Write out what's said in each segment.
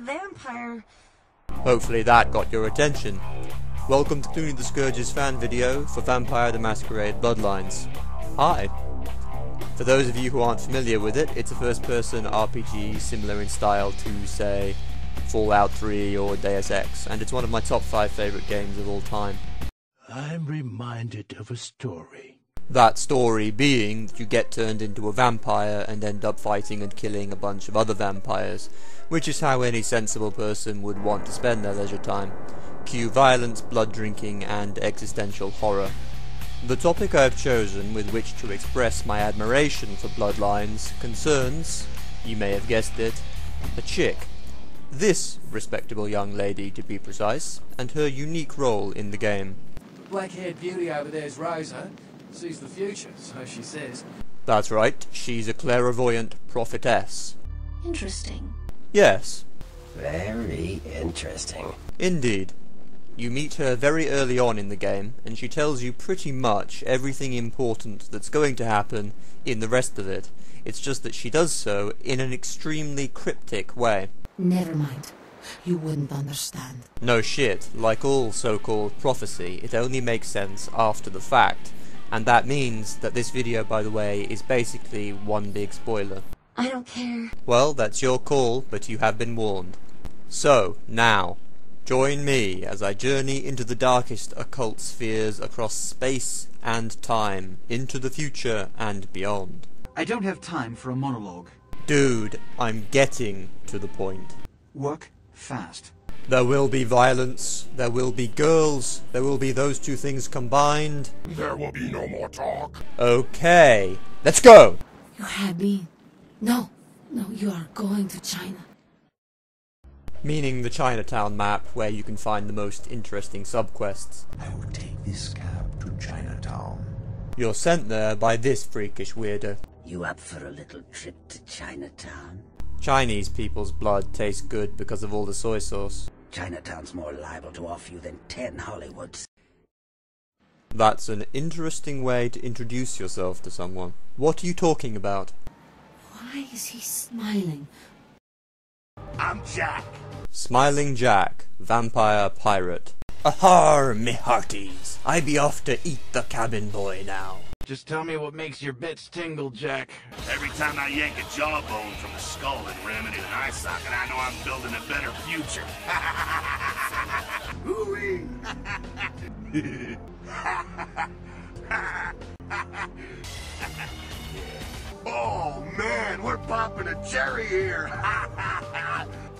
Vampire. Hopefully that got your attention. Welcome to Cluny the Scourge's fan video for Vampire the Masquerade Bloodlines. Hi! For those of you who aren't familiar with it, it's a first-person RPG similar in style to, say, Fallout 3 or Deus Ex, and it's one of my top 5 favourite games of all time. I'm reminded of a story. That story being that you get turned into a vampire and end up fighting and killing a bunch of other vampires, which is how any sensible person would want to spend their leisure time. Cue violence, blood drinking, and existential horror. The topic I have chosen with which to express my admiration for Bloodlines concerns, you may have guessed it, a chick. This respectable young lady, to be precise, and her unique role in the game. Black-haired beauty over there's Rosa. Sees the future, so she says. That's right, she's a clairvoyant prophetess. Interesting. Yes. Very interesting. Indeed. You meet her very early on in the game, and she tells you pretty much everything important that's going to happen in the rest of it. It's just that she does so in an extremely cryptic way. Never mind. You wouldn't understand. No shit, like all so-called prophecy, it only makes sense after the fact. And that means that this video, by the way, is basically one big spoiler. I don't care. Well, that's your call, but you have been warned. So, now, join me as I journey into the darkest occult spheres across space and time, into the future and beyond. I don't have time for a monologue. Dude, I'm getting to the point. Work fast. There will be violence, there will be girls, there will be those two things combined. There will be no more talk. Okay, let's go! You had me. No, you are going to China. Meaning the Chinatown map, where you can find the most interesting subquests. I will take this cab to Chinatown. You're sent there by this freakish weirdo. You up for a little trip to Chinatown? Chinese people's blood tastes good because of all the soy sauce. Chinatown's more liable to off you than 10 Hollywoods. That's an interesting way to introduce yourself to someone. What are you talking about? Why is he smiling? I'm Jack. Smiling Jack, vampire pirate. Ahar, me hearties. I be off to eat the cabin boy now. Just tell me what makes your bits tingle, Jack. Every time I yank a jawbone from the skull and ram it in an eye socket, I know I'm building a better future. Oh man, we're popping a cherry here.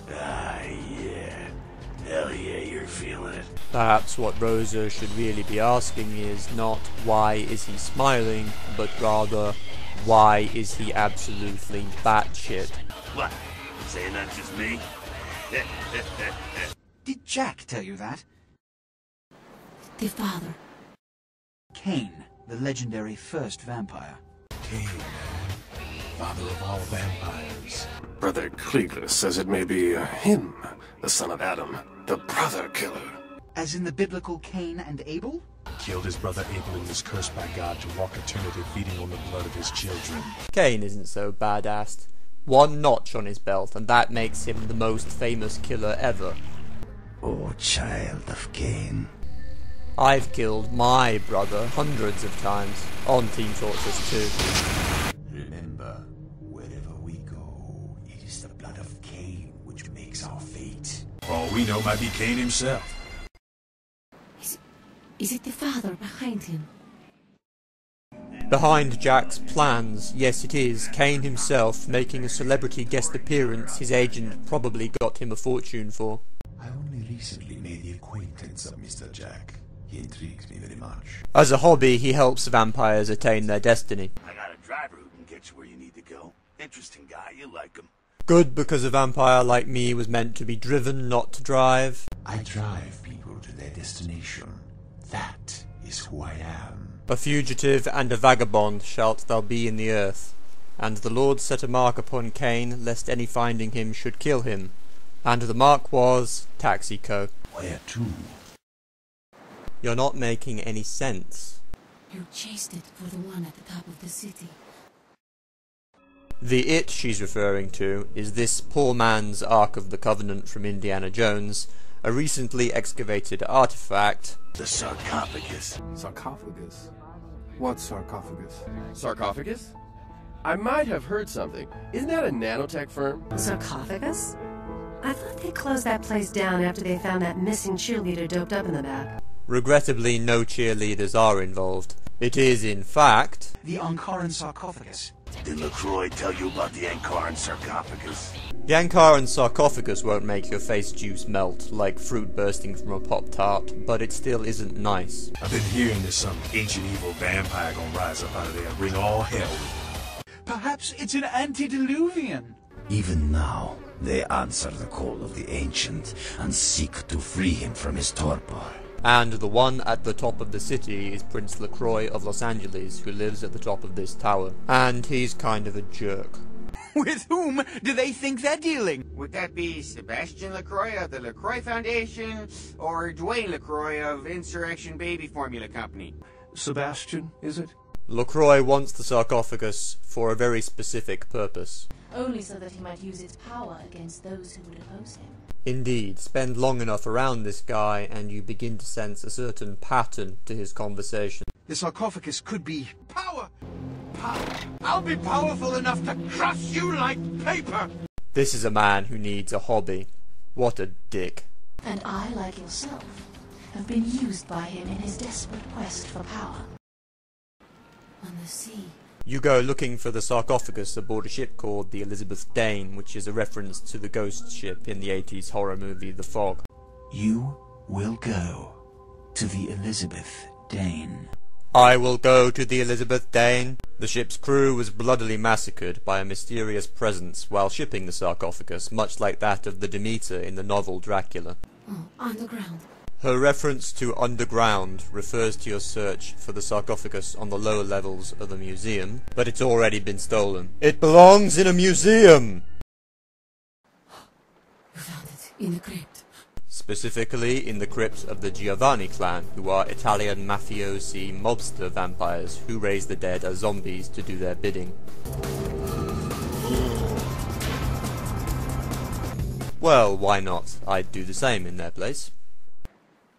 Yeah. Hell yeah, you're feeling it. Perhaps what Rosa should really be asking is not why is he smiling, but rather why is he absolutely batshit. What? Saying that's just me? Did Jack tell you that? The father. Cain, the legendary first vampire. Cain, father of all vampires. Brother Kliegler says it may be him, the son of Adam, the brother killer. As in the biblical Cain and Abel? Killed his brother Abel and was cursed by God to walk eternity feeding on the blood of his children. Cain isn't so badass. One notch on his belt, and that makes him the most famous killer ever. O child of Cain. I've killed my brother hundreds of times, on Team Fortress 2. Remember, wherever we go, it is the blood of Cain which makes our fate. All we know might be Cain himself. Is it the father behind him? Behind Jack's plans, yes it is, Cain himself making a celebrity guest appearance his agent probably got him a fortune for. I only recently made the acquaintance of Mr. Jack. He intrigues me very much. As a hobby, he helps vampires attain their destiny. I got a driver who can get you where you need to go. Interesting guy, you like him. Good, because a vampire like me was meant to be driven, not to drive. I drive people to their destination. That is who I am. A fugitive and a vagabond shalt thou be in the earth. And the Lord set a mark upon Cain, lest any finding him should kill him. And the mark was Taxico. Where to? You're not making any sense. You chased it for the one at the top of the city. The it she's referring to is this poor man's Ark of the Covenant from Indiana Jones, a recently excavated artifact. The sarcophagus. Sarcophagus? What sarcophagus? Sarcophagus? I might have heard something. Isn't that a nanotech firm? Sarcophagus? I thought they closed that place down after they found that missing cheerleader doped up in the back. Regrettably, no cheerleaders are involved. It is, in fact, The Ankaran sarcophagus. Did LaCroix tell you about the Ankaran sarcophagus? the Ankaran sarcophagus won't make your face juice melt like fruit bursting from a Pop-Tart, but it still isn't nice. I've been hearing there's some ancient evil vampire gonna rise up out of there and bring all hell with him. Perhaps it's an antediluvian. Even now, they answer the call of the Ancient and seek to free him from his torpor. And the one at the top of the city is Prince LaCroix of Los Angeles, who lives at the top of this tower. And he's kind of a jerk. With whom do they think they're dealing? Would that be Sebastian LaCroix of the LaCroix Foundation, or Dwayne LaCroix of Insurrection Baby Formula Company? Sebastian, is it? LaCroix wants the sarcophagus for a very specific purpose. Only so that he might use its power against those who would oppose him. Indeed, spend long enough around this guy and you begin to sense a certain pattern to his conversation. The sarcophagus could be power. Power. I'll be powerful enough to crush you like paper. This is a man who needs a hobby. What a dick. And I, like yourself, have been used by him in his desperate quest for power. On the sea. You go looking for the sarcophagus aboard a ship called the Elizabeth Dane, which is a reference to the ghost ship in the 80s horror movie The Fog. You will go to the Elizabeth Dane. I will go to the Elizabeth Dane. The ship's crew was bloodily massacred by a mysterious presence while shipping the sarcophagus, much like that of the Demeter in the novel Dracula. Oh, underground. Her reference to underground refers to your search for the sarcophagus on the lower levels of a museum, but it's already been stolen. It belongs in a museum! You found it in the crypt. Specifically in the crypt of the Giovanni clan, who are Italian mafiosi mobster vampires who raise the dead as zombies to do their bidding. Well, why not? I'd do the same in their place.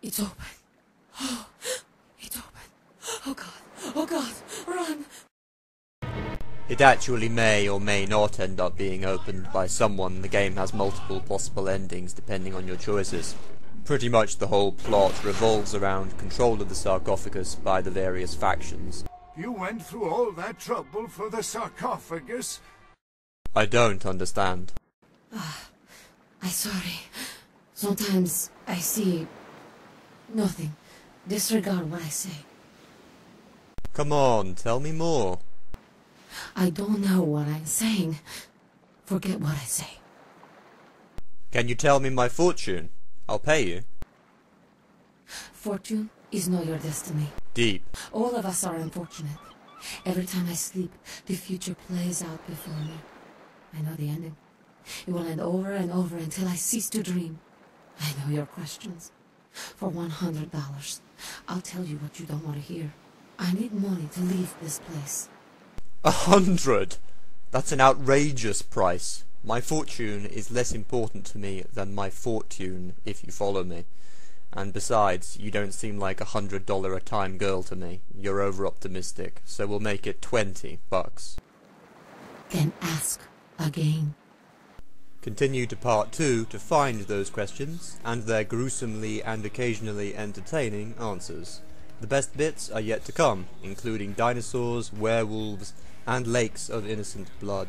It's open. Oh, it's open. Oh god. Oh god. Run. It actually may or may not end up being opened by someone. The game has multiple possible endings depending on your choices. Pretty much the whole plot revolves around control of the sarcophagus by the various factions. You went through all that trouble for the sarcophagus? I don't understand. I'm sorry. Sometimes I see nothing. Disregard what I say. Come on, tell me more. I don't know what I'm saying. Forget what I say. Can you tell me my fortune? I'll pay you. Fortune is not your destiny. Deep. All of us are unfortunate. Every time I sleep, the future plays out before me. I know the ending. It will end over and over until I cease to dream. I know your questions. For $100, I'll tell you what you don't want to hear. I need money to leave this place. 100? That's an outrageous price. My fortune is less important to me than my fortune, if you follow me. And besides, you don't seem like $100 a time girl to me. You're over-optimistic, so we'll make it $20. Then ask again. Continue to part 2 to find those questions, and their gruesomely and occasionally entertaining answers. The best bits are yet to come, including dinosaurs, werewolves, and lakes of innocent blood.